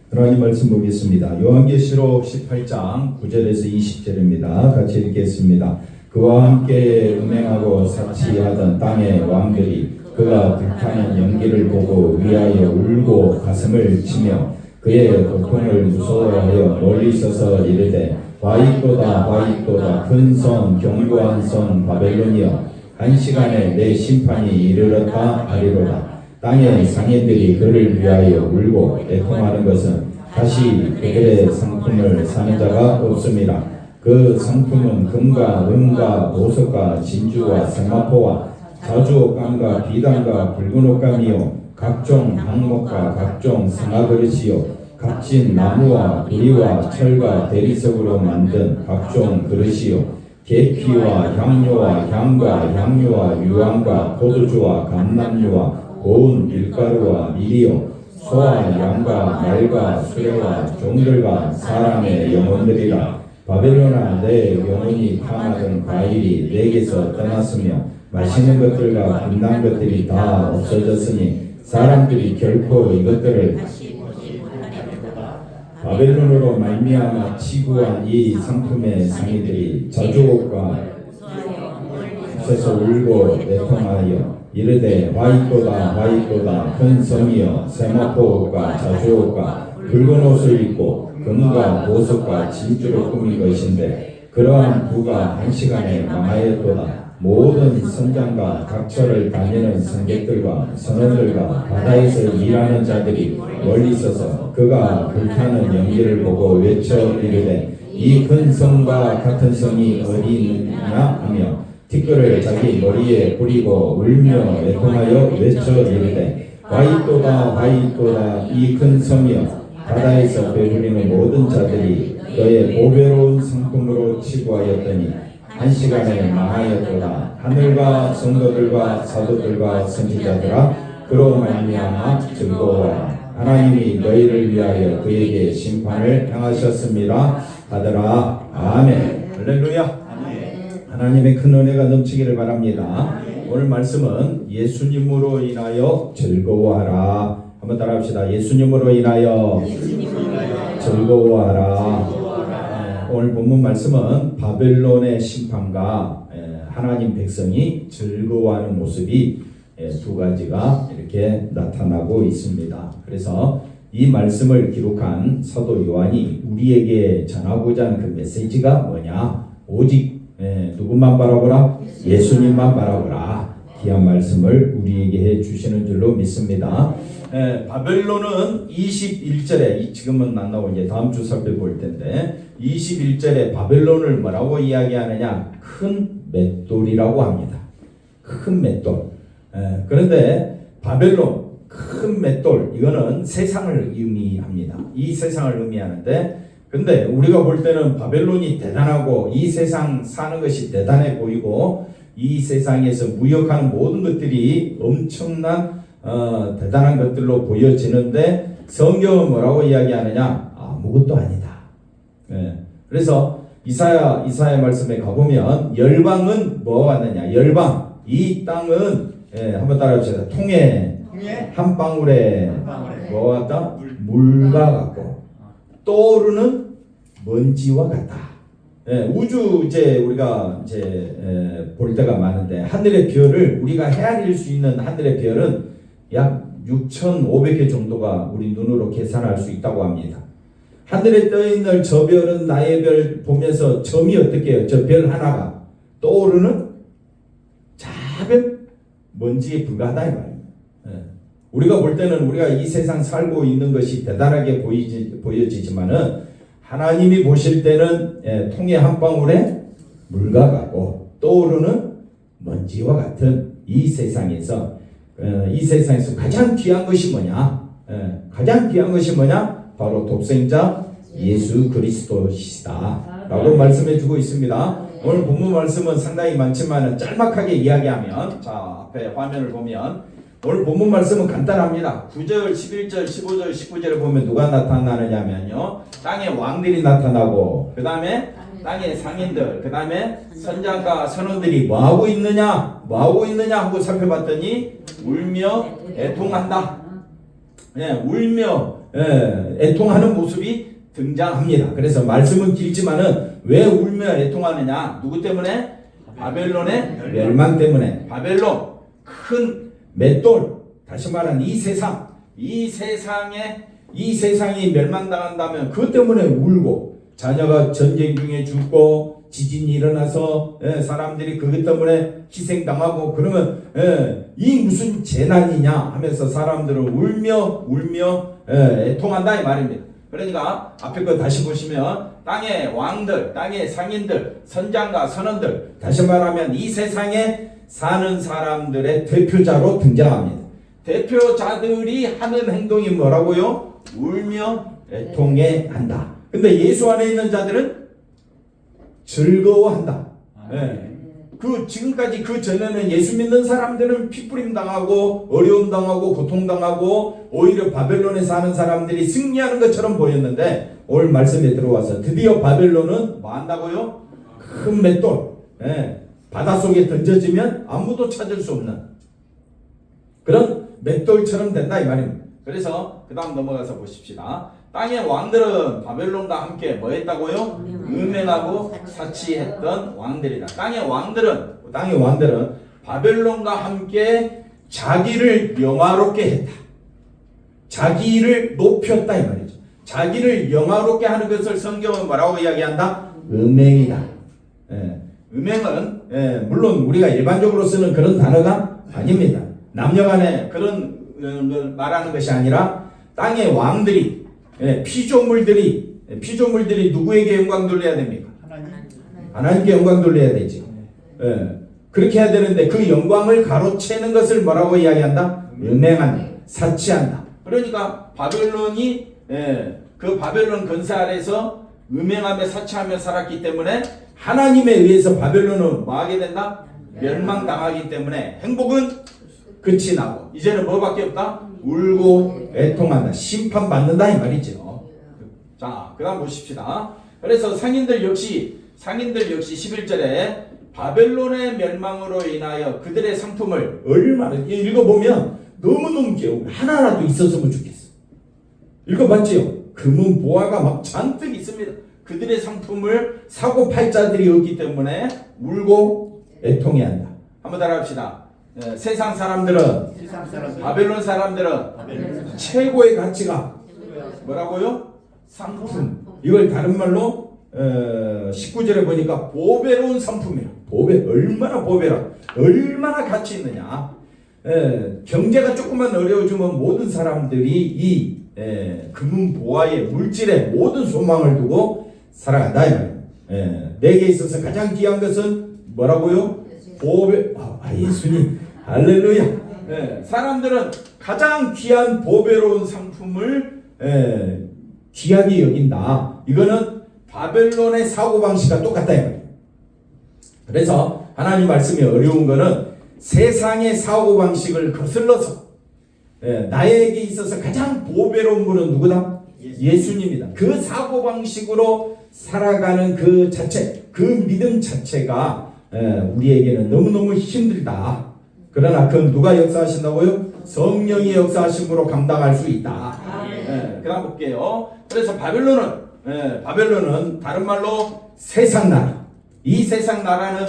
하나님 말씀 보겠습니다. 요한계시록 18장 9절에서 20절입니다. 같이 읽겠습니다. 그와 함께 음행하고 사치하던 땅의 왕들이 그가 불타는 연기를 보고 위하여 울고 가슴을 치며 그의 고통을 무서워하여 멀리 서서 이르되 화 있도다 화 있도다 큰 성 견고한 성 바벨론이여 한 시간에 내 심판이 이르렀다 하리로다. 땅의 상인들이 그를 위하여 울고 애통하는 것은 다시 그들의 상품을 사는 자가 없음이라. 그 상품은 금과 은과 보석과 진주와 세마포와 자주옷감과 비단과 붉은 옷감이요 각종 항목과 각종 상아그릇이요 값진 나무와 구리와 철과 대리석으로 만든 각종 그릇이요 계피와 향료와 향과 향유와 유황과 포도주와 감람유와 고운 밀가루와 밀이요 소와 양과 말과 수레와 종들과 사람의 영혼들이라. 바벨론아 내 영혼이 탐하던 과일이 내게서 떠났으며 맛있는 것들과 빛난 것들이 다 없어졌으니 사람들이 결코 이것들을 바벨론으로 말미암아 치구한 이 상품의 상인들이 자주옷과 숲에서 울고 애통하여 이르되 화 있도다 화 있도다 큰 성이여 세마포옷과 자주옷과 붉은 옷을 입고 금과 보석과 진주로 꾸민 것인데 그러한 부가 한 시간에 망하였도다. 모든 선장과 각처를 다니는 승객들과 선원들과 바다에서 일하는 자들이 멀리 서서 그가 불타는 연기를 보고 외쳐 이르되 이 큰 성과 같은 성이 어디 있느냐 하며 티끌을 자기 머리에 뿌리고 울며 애통하여 외쳐 이르되 화 있도다 화 있도다 이 큰 성이여 바다에서 배부리는 모든 자들이 너의 보배로운 상품으로 치부하였더니 한 시간에 망하였도다. 하늘과 성도들과 사도들과 선지자들아 그로 말미암아 즐거워하라. 하나님이 너희를 위하여 그에게 심판을 행하셨습니다 하더라. 아멘. 할렐루야. 하나님의 큰 은혜가 넘치기를 바랍니다. 오늘 말씀은 예수님으로 인하여 즐거워하라. 한번 따라합시다. 예수님으로 인하여 즐거워하라. 오늘 본문 말씀은 바벨론의 심판과 하나님 백성이 즐거워하는 모습이 두 가지가 이렇게 나타나고 있습니다. 그래서 이 말씀을 기록한 사도 요한이 우리에게 전하고자 하는 그 메시지가 뭐냐? 오직 누구만 바라보라? 예수님만 바라보라. 귀한 말씀을 우리에게 해 주시는 줄로 믿습니다. 바벨론은 21절에 지금은 안 나오고 이제 다음 주 살펴볼 텐데 21절에 바벨론을 뭐라고 이야기하느냐? 큰 맷돌이라고 합니다. 큰 맷돌. 그런데 바벨론 큰 맷돌 이거는 세상을 의미합니다. 이 세상을 의미하는데 근데 우리가 볼 때는 바벨론이 대단하고 이 세상 사는 것이 대단해 보이고 이 세상에서 무역하는 모든 것들이 엄청난 대단한 것들로 보여지는데 성경은 뭐라고 이야기하느냐? 아무것도 아니다. 그래서 이사야 말씀에 가보면 열방은 뭐가 왔느냐? 열방 이 땅은 한번 따라합시다. 통에 한 방울에 뭐가 같다? 물과 같고 떠오르는 먼지와 같다. 우주 우리가 볼 때가 많은데 하늘의 별을 우리가 헤아릴 수 있는 하늘의 별은 약 6,500개 정도가 우리 눈으로 계산할 수 있다고 합니다. 하늘에 떠 있는 저 별은 나의 별 보면서 점이 어떻게 해요? 저 별 하나가 떠오르는 작은 먼지에 불과하다 이 말입니다. 우리가 볼 때는 우리가 이 세상 살고 있는 것이 대단하게 보여지지만은 하나님이 보실 때는 통의 한 방울에 물과 같고 떠오르는 먼지와 같은 이 세상에서 가장 귀한 것이 뭐냐? 가장 귀한 것이 뭐냐? 바로 독생자 예수 그리스도시다 라고 말씀해 주고 있습니다. 오늘 본문 말씀은 상당히 많지만 짤막하게 이야기하면 자 앞에 화면을 보면 오늘 본문 말씀은 간단합니다. 9절, 11절, 15절, 19절에 보면 누가 나타나느냐면요. 땅의 왕들이 나타나고 그 다음에 땅의 상인들 그 다음에 선장과 선원들이 뭐하고 있느냐 하고 살펴봤더니 울며 애통한다. 울며 애통하는 모습이 등장합니다. 그래서 말씀은 길지만은 왜 울며 애통하느냐? 누구 때문에? 바벨론의 멸망 때문에. 바벨론 큰 맷돌, 다시 말하는 이 세상이 멸망당한다면 그것 때문에 울고, 자녀가 전쟁 중에 죽고 지진이 일어나서 사람들이 그것 때문에 희생당하고 그러면 이 무슨 재난이냐 하면서 사람들은 울며 애통한다 이 말입니다. 그러니까 앞에 거 다시 보시면 땅의 왕들, 땅의 상인들, 선장과 선원들, 다시 말하면 이 세상에 사는 사람들의 대표자로 등장합니다. 대표자들이 하는 행동이 뭐라고요? 울며 애통해 한다. 근데 예수 안에 있는 자들은 즐거워한다. 그 지금까지 그 전에는 예수 믿는 사람들은 핏부림 당하고 어려움 당하고 고통 당하고 오히려 바벨론에 사는 사람들이 승리하는 것처럼 보였는데, 오늘 말씀에 들어와서 드디어 바벨론은 뭐 한다고요? 큰 맷돌, 바닷속에 던져지면 아무도 찾을 수 없는 그런 맷돌처럼 된다 이 말입니다. 그래서 그 다음 넘어가서 보십시다. 땅의 왕들은 바벨론과 함께 뭐 했다고요? 음행하고 사치했던 왕들이다. 땅의 왕들은 바벨론과 함께 자기를 영화롭게 했다. 자기를 높였다 이 말이죠. 자기를 영화롭게 하는 것을 성경은 뭐라고 이야기한다? 음행이다. 음행은 물론 우리가 일반적으로 쓰는 그런 단어가 아닙니다. 남녀간에 그런 걸 말하는 것이 아니라 땅의 왕들이, 피조물들이 누구에게 영광 돌려야 됩니까? 하나님께 영광 돌려야 되지. 그렇게 해야 되는데 그 영광을 가로채는 것을 뭐라고 이야기한다? 음행한다, 사치한다. 그러니까 바벨론이 그 바벨론 근세 아래서 음행하며 사치하며 살았기 때문에 하나님에 의해서 바벨론은 뭐하게 된다? 멸망당하기 때문에 행복은 끝이 나고 이제는 뭐밖에 없다? 울고 애통한다, 심판받는다 이 말이죠. 자, 그 다음 보십시다. 그래서 상인들 역시 11절에 바벨론의 멸망으로 인하여 그들의 상품을 얼마나 읽어보면 너무너무 귀여워. 하나라도 있었으면 좋겠어. 읽어봤지요? 금은 보화가 막 잔뜩 있습니다. 그들의 상품을 사고 팔 자들이 없기 때문에 울고 애통해한다. 한번 따라합시다. 세상 사람들은, 바벨론 사람들은 최고의 가치가 뭐라고요? 상품. 이걸 다른 말로 19절에 보니까 보배로운 상품이야. 얼마나 보배라, 얼마나 가치 있느냐. 경제가 조금만 어려워지면 모든 사람들이 이 금은 보화의 물질에 모든 소망을 두고 살아간다 이 말이에요. 내게 있어서 가장 귀한 것은 뭐라고요? 보배. 예수님 할렐루야. 사람들은 가장 귀한 보배로운 상품을 귀하게 여긴다. 이거는 바벨론의 사고방식과 똑같다 이 말이에요. 그래서 하나님 말씀이 어려운 거는 세상의 사고방식을 거슬러서 나에게 있어서 가장 보배로운 분은 누구다? 예수님이다. 그 사고방식으로 살아가는 그 자체, 그 믿음 자체가 우리에게는 너무너무 힘들다. 그러나 그건 누가 역사하신다고요? 성령이 역사하심으로 감당할 수 있다. 그 다음 볼게요. 그래서 바벨론은 다른 말로 세상 나라. 이 세상 나라는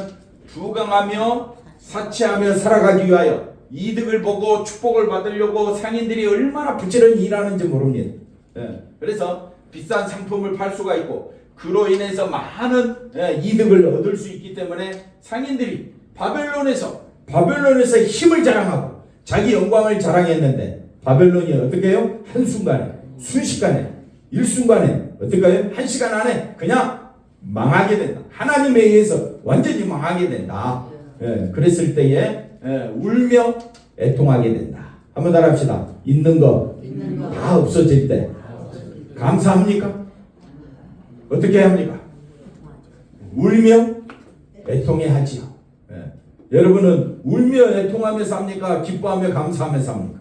부강하며 사치하며 살아가기 위하여 이득을 보고 축복을 받으려고 상인들이 얼마나 부지런히 일하는지 모릅니다. 그래서 비싼 상품을 팔 수가 있고 그로 인해서 많은 이득을 얻을 수 있기 때문에 상인들이 바벨론에서 힘을 자랑하고 자기 영광을 자랑했는데 바벨론이 어떻게 해요? 한순간에, 순식간에, 일순간에 어떻게 해요? 한 시간 안에 그냥 망하게 된다. 하나님에 의해서 완전히 망하게 된다. 그랬을 때에 울며 애통하게 된다. 한번 따라합시다. 있는 거 다 없어질 때 감사합니까? 어떻게 합니까? 울며 애통해 하지요. 여러분은 울며 애통하며 삽니까? 기뻐하며 감사하며 삽니까?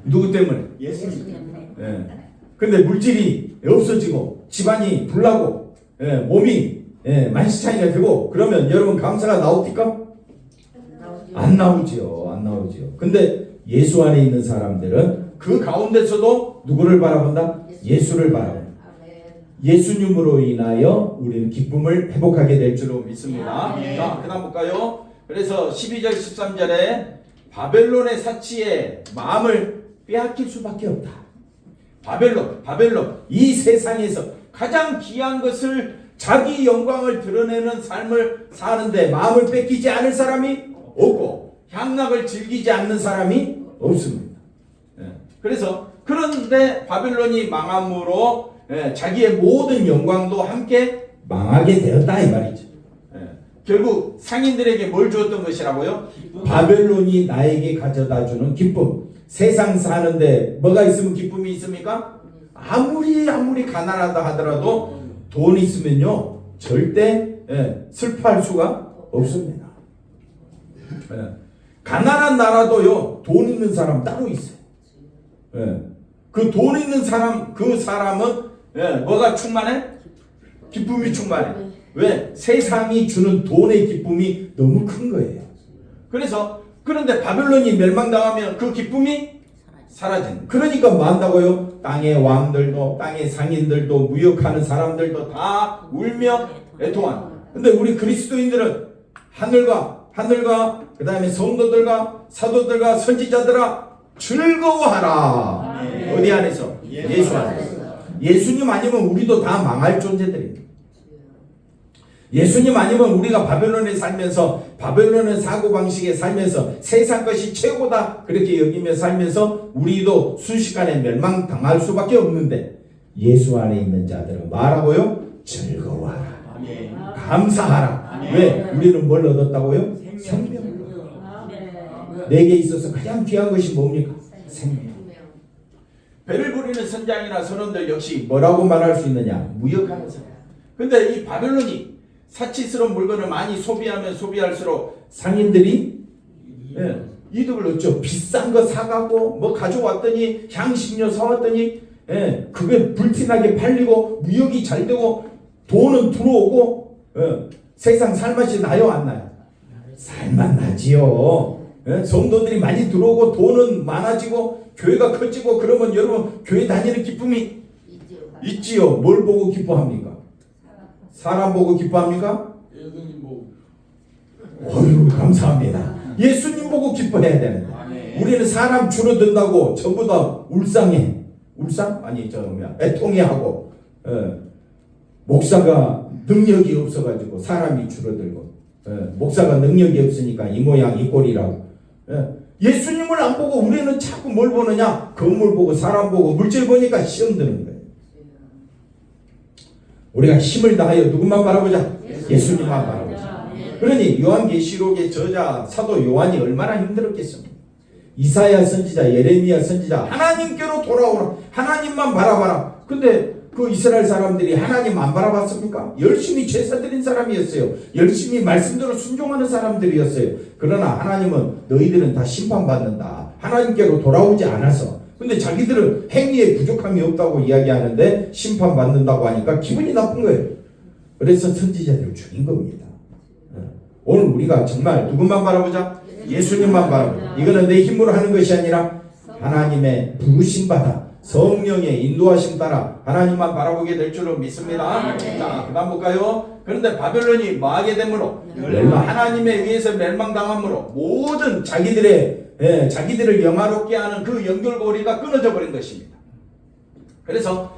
누구 때문에? 예수님 때문에. 근데 물질이 없어지고 집안이 불나고 몸이 만시창이가 되고 그러면 여러분 감사가 나옵니까? 안 나오지요. 근데 예수 안에 있는 사람들은 그 가운데서도 누구를 바라본다? 예수를 바라본다. 예수님으로 인하여 우리는 기쁨을 회복하게 될 줄로 믿습니다. 자, 그 다음 볼까요? 그래서 12절 13절에 바벨론의 사치에 마음을 빼앗길 수밖에 없다. 바벨론 이 세상에서 가장 귀한 것을, 자기 영광을 드러내는 삶을 사는데 마음을 뺏기지 않을 사람이 없고 향락을 즐기지 않는 사람이 없습니다. 그래서 그런데 바벨론이 망함으로 자기의 모든 영광도 함께 망하게 되었다 이 말이죠. 결국 상인들에게 뭘 주었던 것이라고요? 바벨론이 나에게 가져다 주는 기쁨. 세상 사는데 뭐가 있으면 기쁨이 있습니까? 아무리 가난하다 하더라도 돈 있으면요 절대 슬퍼할 수가 없습니다. 가난한 나라도요 돈 있는 사람 따로 있어요. 그 돈 있는 사람, 그 사람은 뭐가 충만해? 기쁨이 충만해. 왜? 세상이 주는 돈의 기쁨이 너무 큰 거예요. 그런데 바벨론이 멸망당하면 그 기쁨이 사라진. 그러니까 뭐 한다고요? 땅의 왕들도, 땅의 상인들도, 무역하는 사람들도 다 울며 애통한. 근데 우리 그리스도인들은 하늘과 그 다음에 성도들과 사도들과 선지자들아 즐거워하라. 어디 안에서? 예수 안에서. 예수님 아니면 우리도 다 망할 존재들입니다. 예수님 아니면 우리가 바벨론에 살면서, 바벨론의 사고방식에 살면서 세상 것이 최고다 그렇게 여기며 살면서 우리도 순식간에 멸망당할 수밖에 없는데, 예수 안에 있는 자들은 뭐라고요? 즐거워하라. 감사하라. 왜? 우리는 뭘 얻었다고요? 생명을. 내게 있어서 가장 귀한 것이 뭡니까? 생명. 배를 부리는 선장이나 선원들 역시 뭐라고 말할 수 있느냐? 무역하는 사람. 근데 이 바벨론이 사치스러운 물건을 많이 소비하면 소비할수록 상인들이 이득을 얻죠. 비싼 거 사가고 뭐 가져왔더니 향신료 사왔더니 그게 불티나게 팔리고 무역이 잘 되고 돈은 들어오고 세상 살맛이 나요 안 나요? 살맛 나지요. 성도들이 많이 들어오고 돈은 많아지고 교회가 커지고 그러면 여러분 교회 다니는 기쁨이 있지요. 뭘 보고 기뻐합니까? 사람 보고 기뻐합니까? 어휴 감사합니다. 예수님 보고 기뻐해야 되는데 우리는 사람 줄어든다고 전부 다 울상해. 울상? 아니 애통해하고 목사가 능력이 없어가지고 사람이 줄어들고 목사가 능력이 없으니까 이 모양 이 꼴이라고. 예수님을 안 보고 우리는 자꾸 뭘 보느냐? 건물 보고 사람 보고 물질 보니까 시험 드는 거예요. 우리가 힘을 다하여 누구만 바라보자? 예수님만 바라보자. 그러니 요한계시록의 저자 사도 요한이 얼마나 힘들었겠습니까? 이사야 선지자, 예레미야 선지자 하나님께로 돌아오라. 하나님만 바라봐라. 근데 그 이스라엘 사람들이 하나님 안 바라봤습니까? 열심히 제사 드린 사람이었어요. 열심히 말씀대로 순종하는 사람들이었어요. 그러나 하나님은 너희들은 다 심판받는다. 하나님께로 돌아오지 않아서. 근데 자기들은 행위에 부족함이 없다고 이야기하는데 심판받는다고 하니까 기분이 나쁜 거예요. 그래서 선지자들을 죽인 겁니다. 오늘 우리가 정말 누구만 바라보자? 예수님만 바라보자. 이거는 내 힘으로 하는 것이 아니라 하나님의 부르심 받아 성령의 인도하심 따라 하나님만 바라보게 될 줄로 믿습니다. 자, 그 다음 볼까요? 그런데 바벨론이 망하게 되므로 하나님에 의해서 멸망당함으로 모든 자기들을 영화롭게 하는 그 연결고리가 끊어져 버린 것입니다. 그래서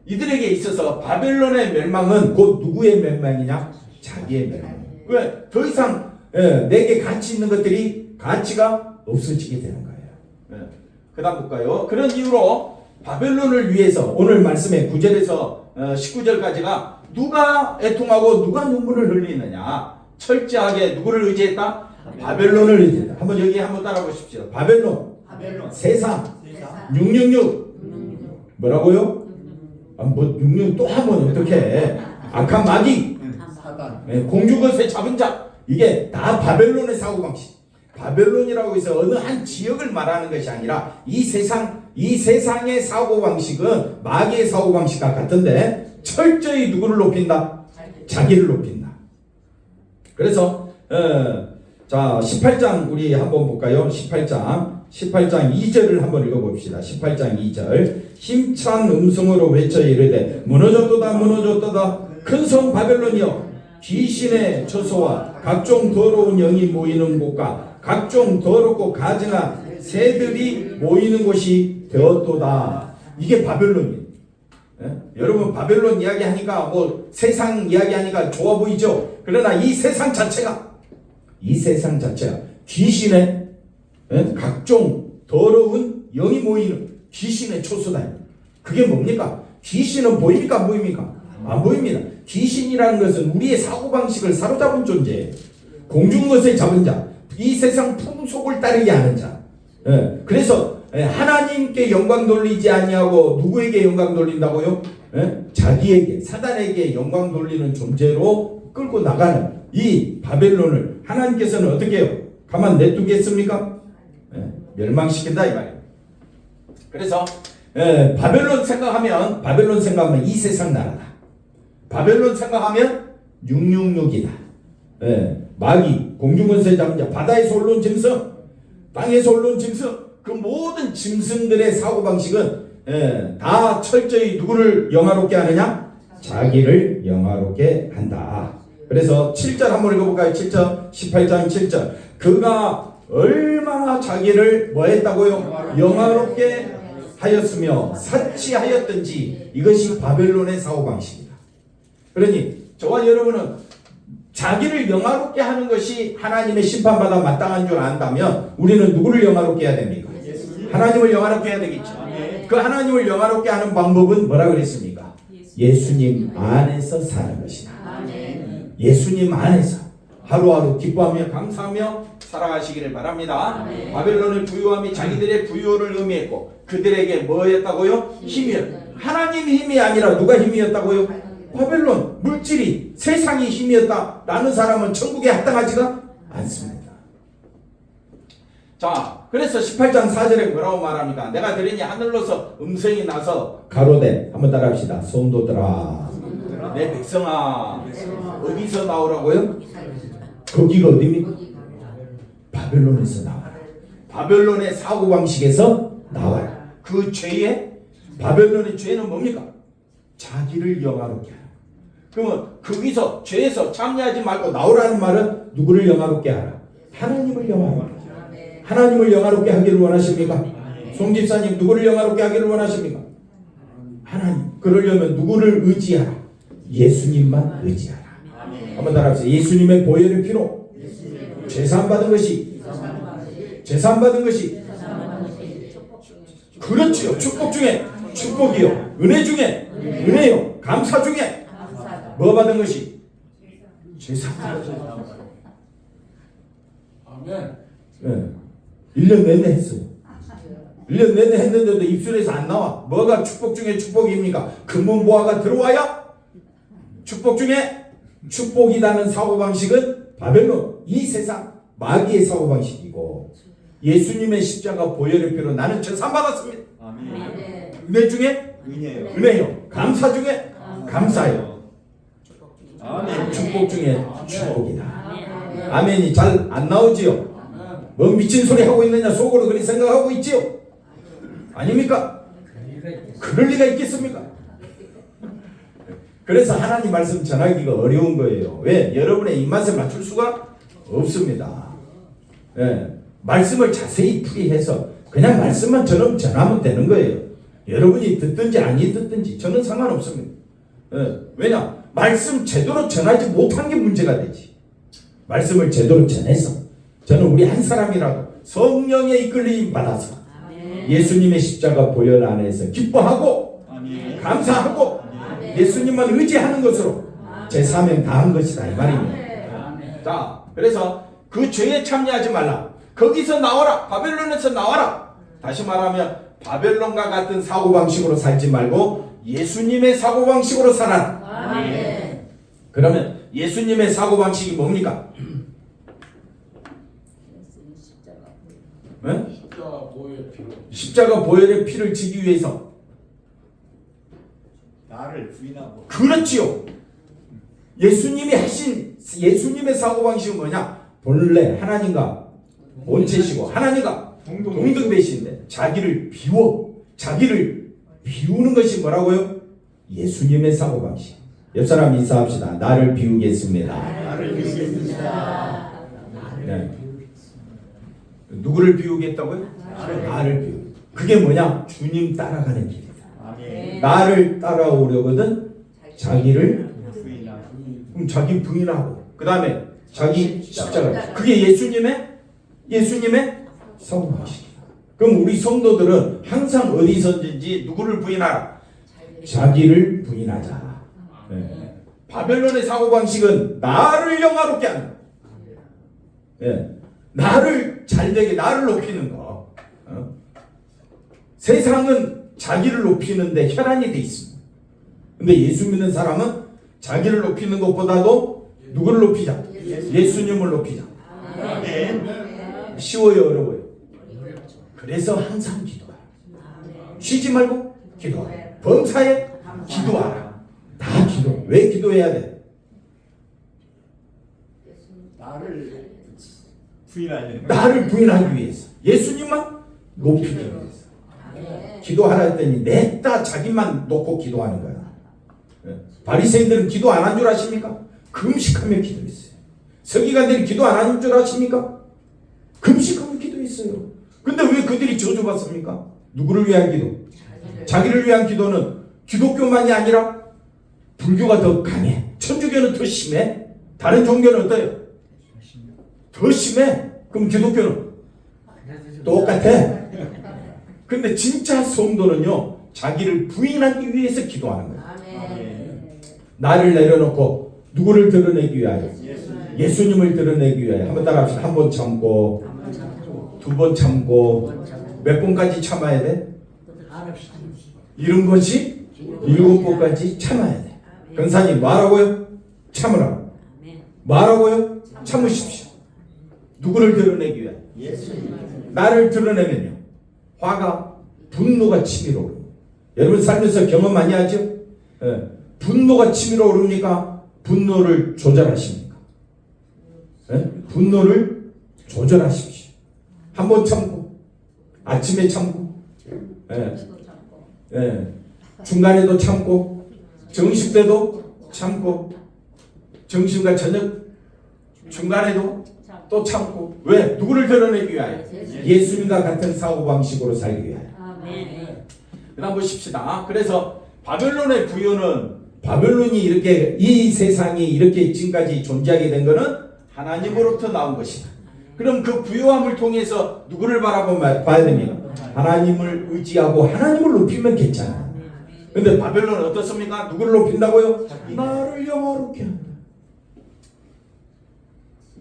이들에게 있어서 바벨론의 멸망은 곧 누구의 멸망이냐? 자기의 멸망. 왜? 더 이상 내게 가치 있는 것들이 가치가 없어지게 되는 거예요. 그 다음 볼까요? 그런 이유로 바벨론을 위해서 오늘 말씀의 9절에서 19절까지가 누가 애통하고 누가 눈물을 흘리느냐? 철저하게 누구를 의지했다? 바벨론을 의지했다. 한번 여기 한번 따라 보십시오. 바벨론. 세상. 666. 뭐라고요? 뭐 666 또 한번 어떻게 악한 마귀. 공주것에 잡은 자. 이게 다 바벨론의 사고방식. 바벨론이라고 해서 어느 한 지역을 말하는 것이 아니라 이 세상의 사고방식은 마귀의 사고방식과 같은데 철저히 누구를 높인다? 자기를 높인다. 그래서 자 18장 우리 한번 볼까요? 18장 18장 2절을 한번 읽어봅시다. 18장 2절. 힘찬 음성으로 외쳐 이르되 무너졌도다 무너졌도다 큰 성 바벨론이여 귀신의 처소와 각종 더러운 영이 모이는 곳과 각종 더럽고 가증한 새들이 모이는 곳이 되었도다. 이게 바벨론이에요. 예? 여러분 바벨론 이야기하니까 뭐 세상 이야기하니까 좋아 보이죠? 그러나 이 세상 자체가 귀신의 각종 더러운 영이 모이는 귀신의 초소다. 그게 뭡니까? 귀신은 보입니까? 안 보입니까? 안 보입니다. 귀신이라는 것은 우리의 사고방식을 사로잡은 존재예요. 공중것을 잡은 자, 이 세상 풍속을 따르게 하는 자. 그래서 하나님께 영광 돌리지 아니하고 누구에게 영광 돌린다고요? 자기에게, 사단에게 영광 돌리는 존재로 끌고 나가는 이 바벨론을 하나님께서는 어떻게 해요? 가만 냅두겠습니까? 멸망시킨다 이 말이에요. 그래서 바벨론 생각하면 이 세상 나라다. 바벨론 생각하면 666이다. 마귀, 공중권세 잡은 자, 바다에서 올라온 짐승, 땅에서 올라온 짐승, 그 모든 짐승들의 사고방식은 다 철저히 누구를 영화롭게 하느냐? 자기를 영화롭게 한다. 그래서 7절 한번 읽어볼까요? 7절, 18장 7절. 그가 얼마나 자기를 뭐 했다고요? 영화롭게 하였으며 사치하였든지 이것이 바벨론의 사고방식이다. 그러니 저와 여러분은 자기를 영화롭게 하는 것이 하나님의 심판받아 마땅한 줄 안다면 우리는 누구를 영화롭게 해야 됩니까? 하나님을 영화롭게 해야 되겠죠. 그 하나님을 영화롭게 하는 방법은 뭐라 그랬습니까? 예수님 안에서 사는 것이다. 예수님 안에서 하루하루 기뻐하며 감사하며 살아가시기를 바랍니다. 바벨론의 부유함이 자기들의 부유를 의미했고 그들에게 뭐였다고요? 힘이었다. 하나님의 힘이 아니라 누가 힘이었다고요? 바벨론, 물질이, 세상이 힘이었다라는 사람은 천국에 합당하지가 않습니다. 자, 그래서 18장 4절에 뭐라고 말합니까? 내가 들으니 하늘로서 음성이 나서 가로되, 한번 따라합시다. 성도들아, 내 백성아, 어디서 나오라고요? 거기가 어디입니까? 바벨론에서 나와라. 바벨론의 사고방식에서 나와라. 그 죄의, 바벨론의 죄는 뭡니까? 자기를 영화롭게 하라. 그러면 거기서 죄에서 참여하지 말고 나오라는 말은 누구를 영화롭게 하라? 하나님을 영화롭게 하라. 하나님을 영화롭게 하기를 원하십니까? 송 집사님 누구를 영화롭게 하기를 원하십니까? 하나님. 그러려면 누구를 의지하라? 예수님만 의지하라. 한번 따라합시다. 예수님의 보혈의 피로 제사함받은 것이 그렇지요. 축복 중에 축복이요. 은혜 중에 은혜요. 감사 중에 뭐 받은 것이? 제사. 아멘. 1년 내내 했어요. 1년 내내 했는데도 입술에서 안 나와. 뭐가 축복 중에 축복입니까? 금은보화가 들어와야 축복 중에 축복이라는 사고방식은 바벨론, 이 세상 마귀의 사고방식이고 예수님의 십자가 보혈의 피로 나는 제사 받았습니다. 아멘. 은혜 중에 은혜요. 은혜요. 감사 중에 감사요. 아멘. 축복 중에 축복이다. 아멘이 잘 안 나오지요? 뭐 미친 소리 하고 있느냐 속으로 그렇게 생각하고 있지요? 아닙니까? 그럴 리가 있겠습니까? 그래서 하나님 말씀 전하기가 어려운 거예요. 왜? 여러분의 입맛에 맞출 수가 없습니다. 말씀을 자세히 풀이해서 그냥 말씀만 전하면 되는 거예요. 여러분이 듣든지 아니 듣든지 저는 상관없습니다. 왜냐? 말씀 제대로 전하지 못한 게 문제가 되지. 말씀을 제대로 전해서 저는 우리 한 사람이라도 성령의 이끌림 받아서 예수님의 십자가 보혈 안에서 기뻐하고 감사하고 예수님만 의지하는 것으로 제 사명 다한 것이다 이 말입니다. 자, 그래서 그 죄에 참여하지 말라. 거기서 나와라. 바벨론에서 나와라. 다시 말하면 바벨론과 같은 사고방식으로 살지 말고 예수님의 사고방식으로 살아라. 아멘. 그러면 예수님의 사고방식이 뭡니까? 네? 십자가 보혈의 피를 지기 위해서 나를 부인하고. 그렇지요. 예수님이 하신 예수님의 사고방식은 뭐냐? 본래 하나님과 본체시고 하나님과 동등되신데 자기를 비우는 것이 뭐라고요? 예수님의 사고방식. 옆 사람 인사합시다. 나를 비우겠습니다. 나를 비우겠습니다. 네. 누구를 비우겠다고요? 나를 비우. 그게 뭐냐? 주님 따라가는 길이다. 아멘. 나를 따라오려거든 자기를 부인하고. 그럼 자기 부인하고 그 다음에 자기 십자가. 그게 예수님의 사고방식이다. 그럼 우리 성도들은 항상 어디서든지 누구를 부인하라? 자기를 부인하자. 네. 바벨론의 사고방식은 나를 영화롭게 하는 거. 네. 나를 잘되게 나를 높이는 거. 세상은 자기를 높이는데 혈안이 돼 있습니다. 근데 예수 믿는 사람은 자기를 높이는 것보다도 누구를 높이자? 예수님을 높이자. 아멘. 쉬워요, 어려워요? 그래서 항상 기도하라. 쉬지 말고 기도하라. 범사에 기도하라. 다 기도. 왜 기도해야 돼? 나를 부인하려는 나를 부인하기 위해서. 예수님만 높이기 위해서. 기도하라 했더니 냈다 자기만 놓고 기도하는 거야. 바리새인들은 기도 안 한 줄 아십니까? 금식하며 기도했어요. 서기관들이 기도 안 한 줄 아십니까? 금식하며 기도했어요. 근데 왜 그들이 저주받습니까? 누구를 위한 기도? 자기를 위한 기도는 기독교만이 아니라 불교가 더 강해. 천주교는 더 심해. 다른 종교는 어때요? 더 심해. 그럼 기독교는 똑같아. 근데 진짜 성도는요, 자기를 부인하기 위해서 기도하는 거예요. 나를 내려놓고 누구를 드러내기 위하여? 예수님을 드러내기 위하여. 한번 따라합시다. 한 번 참고, 두 번 참고, 몇 번까지 참아야 돼? 이런 것이 7번까지 참아야 돼. 권사님 뭐라고요? 참으라. 뭐라고요? 참으십시오. 누구를 드러내기 위하여? 나를 드러내면요, 화가, 분노가 치밀어 오릅니다. 여러분 살면서 경험 많이 하죠? 예. 분노가 치밀어 오릅니까? 분노를 조절하십니까? 예? 분노를 조절하십시오. 한 번 참고, 아침에 참고, 예. 예. 중간에도 참고, 점심 때도 참고, 점심과 저녁 중간에도 또 참고. 왜? 누구를 드러내기 위하여? 예수님과 같은 사고방식으로 살기 위하여. 그 다음 보십시다. 그래서 바벨론의 부여는, 바벨론이 이렇게, 이 세상이 이렇게 지금까지 존재하게 된 것은 하나님으로부터 나온 것이다. 그럼 그 부요함을 통해서 누구를 봐야 됩니까? 하나님을 의지하고 하나님을 높이면 괜찮아. 근데 바벨론은 어떻습니까? 누구를 높인다고요? 나를 영화롭게 한다.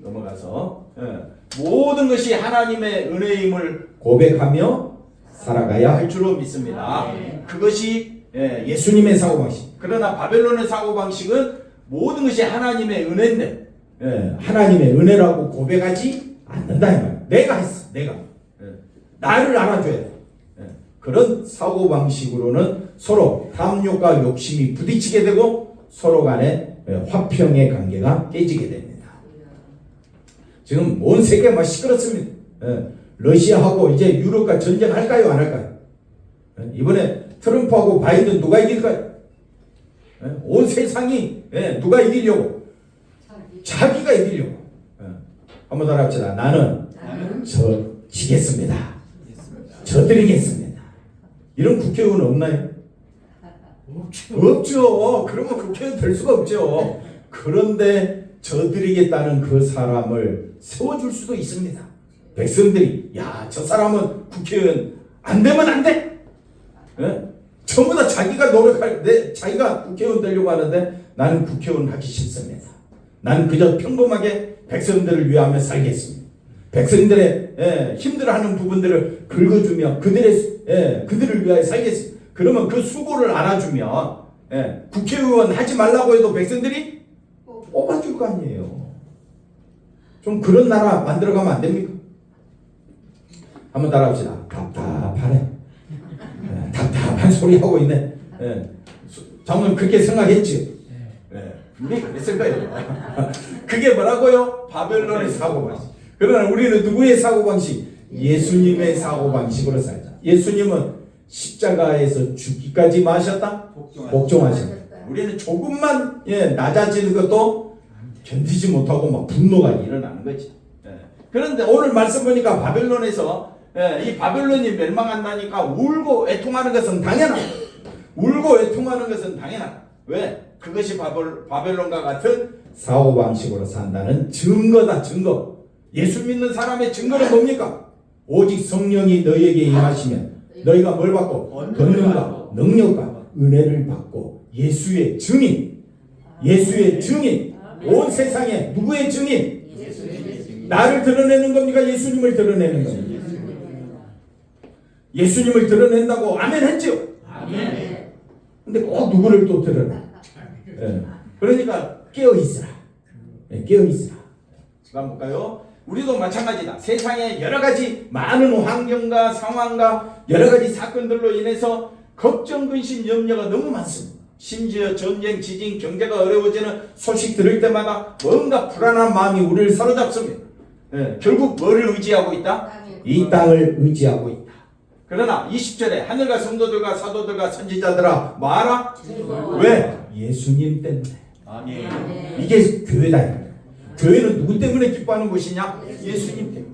넘어가서 모든 것이 하나님의 은혜임을 고백하며 살아가야 할 줄로 믿습니다. 그것이 예수님의 사고방식. 그러나 바벨론의 사고방식은 모든 것이 하나님의 은혜인데 하나님의 은혜라고 고백하지 않는다 이 말이야. 내가 했어. 내가. 나를 알아줘야 돼. 그런 사고방식으로는 서로 탐욕과 욕심이 부딪히게 되고 서로 간에 화평의 관계가 깨지게 됩니다. 지금 온 세계가 막 시끄럽습니다. 러시아하고 이제 유럽과 전쟁할까요? 안 할까요? 이번에 트럼프하고 바이든 누가 이길까요? 온 세상이 누가 이기려고? 자기가 이기려고. 한번 더 합시다. 나는 지겠습니다. 져드리겠습니다. 이런 국회의원 없나요? 없죠. 그러면 국회의원 될 수가 없죠. 그런데 져드리겠다는 그 사람을 세워줄 수도 있습니다. 백성들이 저 사람은 국회의원 안 되면 안 돼. 전부 다 자기가 자기가 국회의원 되려고 하는데 나는 국회의원 하기 싫습니다. 나는 그저 평범하게 백성들을 위하며 살겠습니다. 백성들의 힘들어하는 부분들을 긁어주며 그들을 위하여 살겠습니다. 그러면 그 수고를 알아주면 국회의원 하지 말라고 해도 백성들이 뽑아줄 거 아니에요. 좀 그런 나라 만들어가면 안 됩니까? 한번 따라합시다. 답답하네. 답답한 소리 하고 있네. 장모님 그렇게 생각했지? 우리 그랬을 거예요. 그게 뭐라고요? 바벨론의 사고방식. 그러나 우리는 누구의 사고방식? 예수님의 사고방식으로 살자. 예수님은 십자가에서 죽기까지 마셨다? 복종하셨다. 우리는 조금만 낮아지는 것도 견디지 못하고 막 분노가 일어나는 거지. 그런데 오늘 말씀 보니까 바벨론에서 이 바벨론이 멸망한다니까 울고 애통하는 것은 당연하다. 울고 애통하는 것은 당연하다. 왜? 그것이 바벨론과 같은 사고방식으로 산다는 증거다. 증거. 예수 믿는 사람의 증거는 뭡니까? 오직 성령이 너희에게 임하시면 너희가 뭘 받고? 권능과 능력과 은혜를 받고 예수의 증인. 예수의 증인. 온 세상에 누구의 증인? 나를 드러내는 겁니까? 예수님을 드러내는 겁니까? 예수님을 드러낸다고 아멘 했죠? 아멘. 근데 꼭 누구를 또 드러내? 그러니까 깨어있으라. 깨어있으라. 제가 한번 볼까요? 우리도 마찬가지다. 세상에 여러 가지 많은 환경과 상황과 여러 가지 사건들로 인해서 걱정, 근심, 염려가 너무 많습니다. 심지어 전쟁, 지진, 경제가 어려워지는 소식 들을 때마다 뭔가 불안한 마음이 우리를 사로잡습니다. 결국 뭐를 의지하고 있다? 이 땅을 의지하고 있다. 그러나 20절에 하늘과 성도들과 사도들과 선지자들아 뭐하라? 왜? 예수님 때문에. 아멘. 이게 교회다. 교회는 누구 때문에 기뻐하는 곳이냐? 예수님 때문에.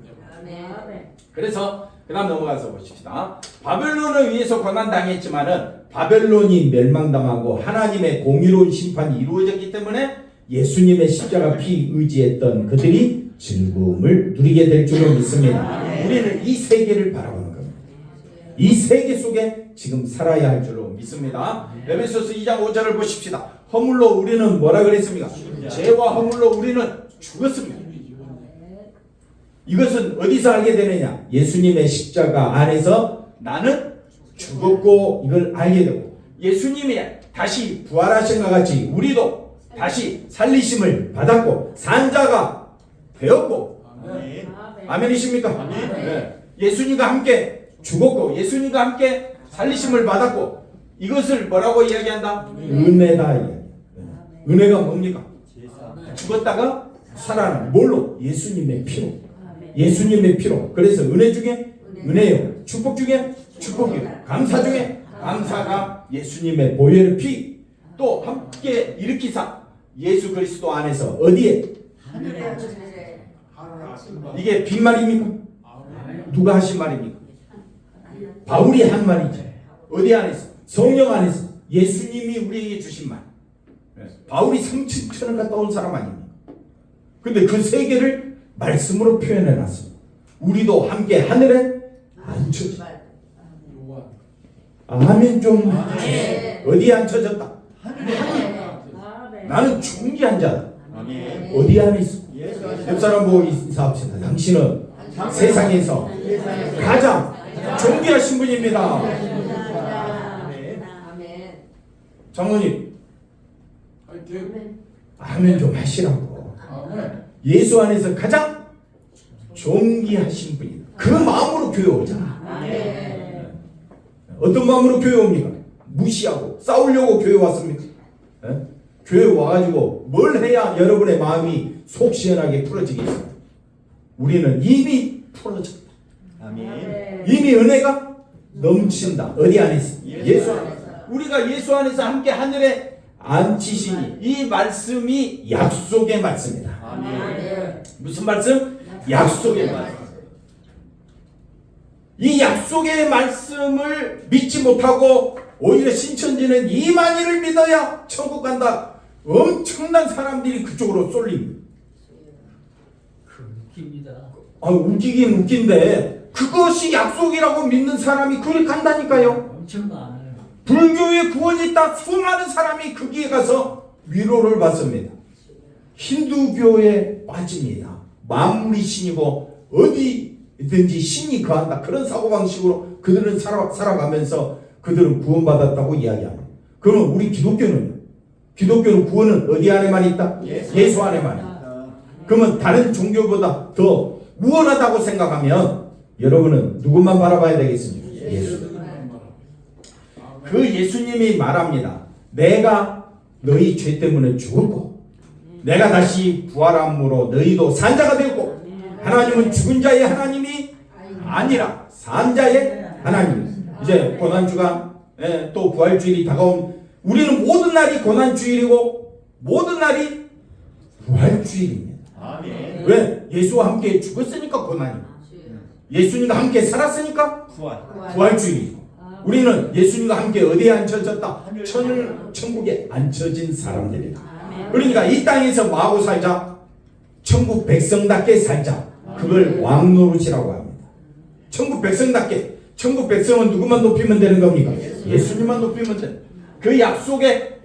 그래서 그 다음 넘어가서 보십시다. 바벨론을 위해서 고난당했지만은 바벨론이 멸망당하고 하나님의 공의로운 심판이 이루어졌기 때문에 예수님의 십자가 피 의지했던 그들이 즐거움을 누리게 될 줄로 믿습니다. 우리는 이 세계를 바라보는 겁니다. 이 세계 속에 지금 살아야 할 줄로 믿습니다. 에베소서 2장 5절을 보십시다. 허물로 우리는 뭐라 그랬습니까? 죄와 허물로 우리는 죽었습니다. 이것은 어디서 알게 되느냐? 예수님의 십자가 안에서 나는 죽었고 이걸 알게 되고 예수님이 다시 부활하신 것 같이 우리도 다시 살리심을 받았고 산자가 되었고 아멘이십니까? 네. 예수님과 함께 죽었고 예수님과 함께 살리심을 받았고 이것을 뭐라고 이야기한다? 은혜다. 은혜가 뭡니까? 죽었다가 살아난 뭘로? 예수님의 피로. 예수님의 피로. 그래서 은혜 중에 은혜요. 축복 중에 축복이요. 감사 중에 감사가 예수님의 보혈의 피. 또 함께 일으키사 예수 그리스도 안에서 어디에? 이게 빈말입니까? 누가 하신 말입니까? 바울이 한 말이죠. 어디 안에서? 성령 안에서. 예수님이 우리에게 주신 말. 바울이 성천을 갔다 온 사람 아닙니까? 근데 그 세계를 말씀으로 표현해 놨습니다. 우리도 함께 하늘에 앉혀졌다. 아멘 좀. 어디에 앉혀졌다? 나는 존귀한 자다. 어디 안에 있어? 옆 사람 보고 인사합시다. 당신은 세상에서 가장 존귀하신 분입니다. 장로님 아멘 좀 하시라고. 예수 안에서 가장 존귀하신 분이다. 그 마음으로 교회 오잖아. 어떤 마음으로 교회 옵니까? 무시하고 싸우려고 교회 왔습니까? 교회 와가지고 뭘 해야 여러분의 마음이 속 시원하게 풀어지겠습니까? 우리는 이미 풀어졌다. 이미 은혜가 넘친다. 어디 안에서? 예수 안에서. 우리가 예수 안에서 함께 하늘에 앉히시니 이 말씀이 약속의 말씀이다. 무슨 말씀? 약속의 말씀. 이 약속의 말씀을 믿지 못하고 오히려 신천지는 이만희를 믿어야 천국 간다. 엄청난 사람들이 그쪽으로 쏠립니다. 웃깁니다. 웃기긴 웃긴데 그것이 약속이라고 믿는 사람이 그리 간다니까요. 엄청 많아요. 불교의 구원이 있다. 수많은 사람이 거기에 가서 위로를 받습니다. 힌두교에 빠집니다. 만물이 신이고 어디든지 신이 거한다. 그런 사고방식으로 그들은 살아가면서 그들은 구원받았다고 이야기합니다. 그러면 우리 기독교는 구원은 어디 안에만 있다? 예수 안에만 있다. 그러면 다른 종교보다 더 우월하다고 생각하면 여러분은 누구만 바라봐야 되겠습니까? 예수. 그 예수님이 말합니다. 내가 너희 죄 때문에 죽었고 내가 다시 부활함으로 너희도 산자가 되었고 하나님은 죽은 자의 하나님이 아니라 산자의 하나님. 이제 고난주간 또 부활주일이 다가온 우리는 모든 날이 고난주일이고 모든 날이 부활주일입니다. 아멘. 왜? 예수와 함께 죽었으니까 고난이. 예수님과 함께 살았으니까 부활주일이고 우리는 예수님과 함께 어디에 앉혀졌다? 천국에 앉혀진 사람들이다. 그러니까 이 땅에서 뭐하고 살자? 천국 백성답게 살자. 그걸 왕노릇이라고 합니다. 천국 백성답게. 천국 백성은 누구만 높이면 되는 겁니까? 예수님만 높이면 돼. 그 약속을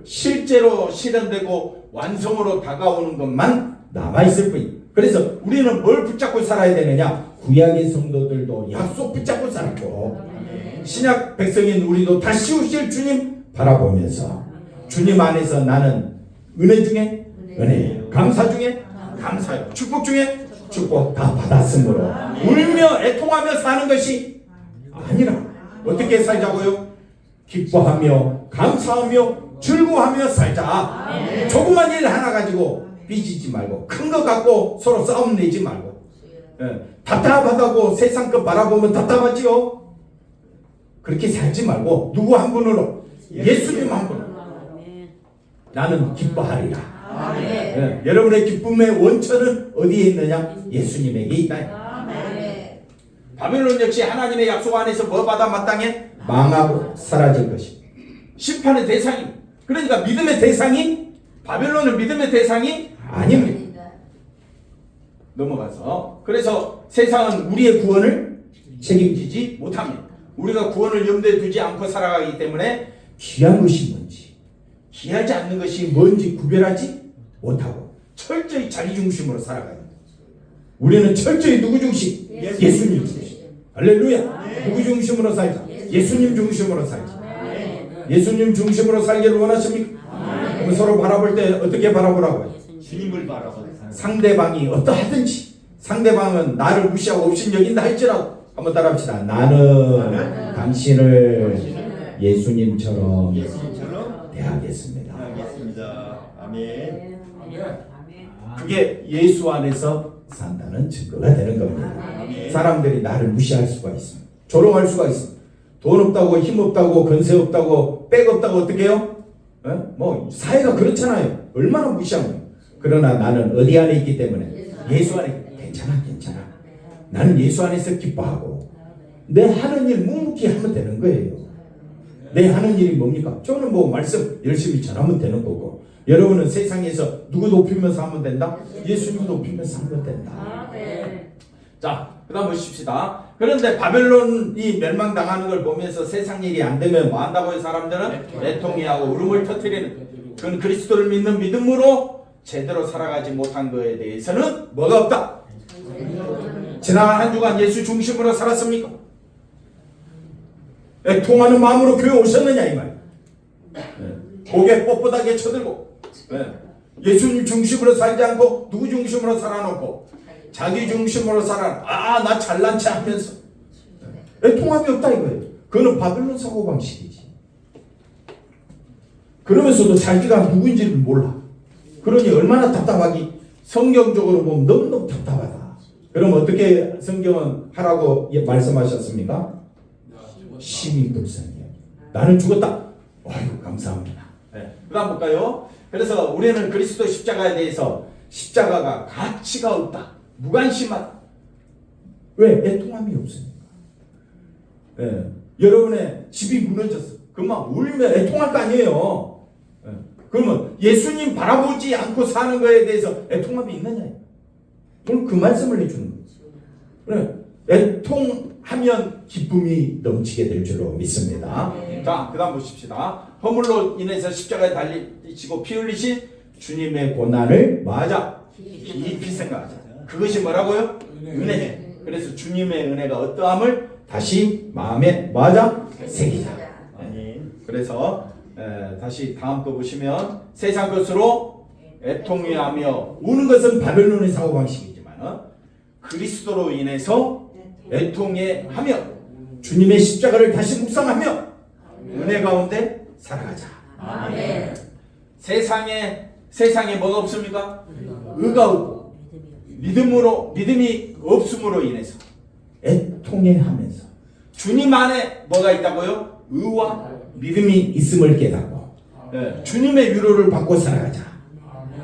실제로 실현되고 완성으로 다가오는 것만 남아있을 뿐이에요. 그래서 우리는 뭘 붙잡고 살아야 되느냐? 구약의 성도들도 약속 붙잡고 살았고 신약 백성인 우리도 다시 오실 주님 바라보면서 주님 안에서 나는 은혜 중에 은혜, 감사 중에 감사요, 축복 중에 축복 다 받았으므로 울며 애통하며 사는 것이 아니라 어떻게 살자고요? 기뻐하며 감사하며 즐거워하며 살자. 조그만 일 하나 가지고 삐지지 말고 큰 거 갖고 서로 싸움 내지 말고 답답하다고 세상 것 바라보면 답답하지요. 그렇게 살지 말고 누구 한 분으로 예수님 한 분으로 나는 기뻐하리라. 여러분의 기쁨의 원천은 어디에 있느냐? 예수님에게 있다. 바벨론 역시 하나님의 약속 안에서 뭐 받아 마땅해? 망하고 사라질 것이 심판의 대상이. 그러니까 믿음의 대상이 바벨론은 믿음의 대상이 아닙니다. 넘어가서 그래서 세상은 우리의 구원을 책임지지 못합니다. 우리가 구원을 염두에 두지 않고 살아가기 때문에 귀한 것이 뭔지 귀하지 않는 것이 뭔지 구별하지 못하고 철저히 자기 중심으로 살아가야 합니다. 우리는 철저히 누구 중심? 예수님 중심. 할렐루야. 누구 중심으로 살자? 예수님 중심으로 살자. 예수님 중심으로 살기를 원하십니까? 그럼 서로 바라볼 때 어떻게 바라보라고요? 주님을 바라보는 상대방이 어떠하든지 상대방은 나를 무시하고 없인 여긴다 할지라도 한번 따라합시다. 나는 당신을 예수님처럼 대하겠습니다. 알겠습니다. 아멘. 그게 예수 안에서 산다는 증거가 되는 겁니다. 사람들이 나를 무시할 수가 있습니다. 조롱할 수가 있습니다. 돈 없다고 힘 없다고 건세 없다고 백 없다고 어떻게 해요? 뭐 사회가 그렇잖아요. 얼마나 무시하면. 그러나 나는 어디 안에 있기 때문에 예수 안에 괜찮아. 나는 예수 안에서 기뻐하고 내 하는 일 묵묵히 하면 되는 거예요. 내 하는 일이 뭡니까? 저는 뭐 말씀 열심히 전하면 되는 거고 여러분은 세상에서 누구 높이면서 하면 된다? 예수님 높이면서 하면 된다. 자, 그 다음 보십시다. 그런데 바벨론이 멸망당하는 걸 보면서 세상 일이 안 되면 뭐 한다고요? 사람들은 애통해하고 울음을 터뜨리는. 그건 그리스도를 믿는 믿음으로 제대로 살아가지 못한 거에 대해서는 뭐가 없다? 지난 한 주간 예수 중심으로 살았습니까? 애통하는 마음으로 교회 오셨느냐 이 말이에요. 고개 뻣뻣하게 쳐들고 예수님 중심으로 살지 않고 누구 중심으로 살아놓고 자기 중심으로 살아. 나 잘난 체 하면서 애통함이 없다 이거예요. 그거는 바벨론 사고방식이지. 그러면서도 자기가 누구인지를 몰라. 그러니 얼마나 답답하기. 성경적으로 보면 너무너무 답답하다. 그럼 어떻게 성경은 하라고 말씀하셨습니까? 시민불성이에요. 나는 죽었다. 아유 감사합니다. 그 다음 볼까요? 그래서 우리는 그리스도 십자가에 대해서 십자가가 가치가 없다. 무관심하다. 왜? 애통함이 없으니까. 여러분의 집이 무너졌어. 그만 울며 애통할 거 아니에요. 그러면 예수님 바라보지 않고 사는 거에 대해서 애통함이 있느냐? 그럼 그 말씀을 해주는 거예요. 애통하면 기쁨이 넘치게 될 줄로 믿습니다. 자, 그 다음 보십시다. 허물로 인해서 십자가에 달리시고 피 흘리신 주님의 고난을 맞아 깊이 생각하자. 그것이 뭐라고요? 은혜. 그래서 주님의 은혜가 어떠함을 다시 마음에 맞아 새기자. 그래서 다시 다음 거 보시면 세상 것으로 애통해하며 우는 것은 바벨론의 사고방식이지만 그리스도로 인해서 애통해하며 주님의 십자가를 다시 묵상하며 은혜 가운데 살아가자. 세상에 뭐가 없습니까? 의가 없고 믿음이 없음으로 인해서 애통해하면서 주님 안에 뭐가 있다고요? 의와 믿음이 있음을 깨닫고 주님의 위로를 받고 살아가자.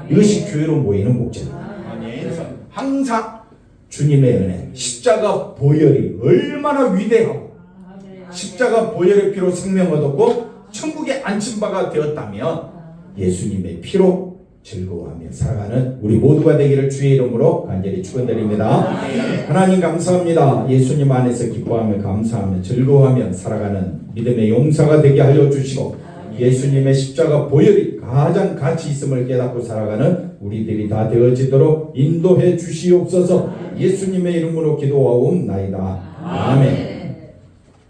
이것이 교회로 모이는 목적입니다. 그래서 항상 주님의 은혜, 십자가 보혈이 얼마나 위대하고 십자가 보혈의 피로 생명 얻었고 천국에 안친 바가 되었다면 예수님의 피로 즐거워하며 살아가는 우리 모두가 되기를 주의 이름으로 간절히 축원드립니다. 하나님 감사합니다. 예수님 안에서 기뻐하며 감사하며 즐거워하며 살아가는 믿음의 용사가 되게 하여 주시고 예수님의 십자가 보혈이 가장 가치 있음을 깨닫고 살아가는 우리들이 다 되어지도록 인도해 주시옵소서. 예수님의 이름으로 기도하옵나이다. 아멘.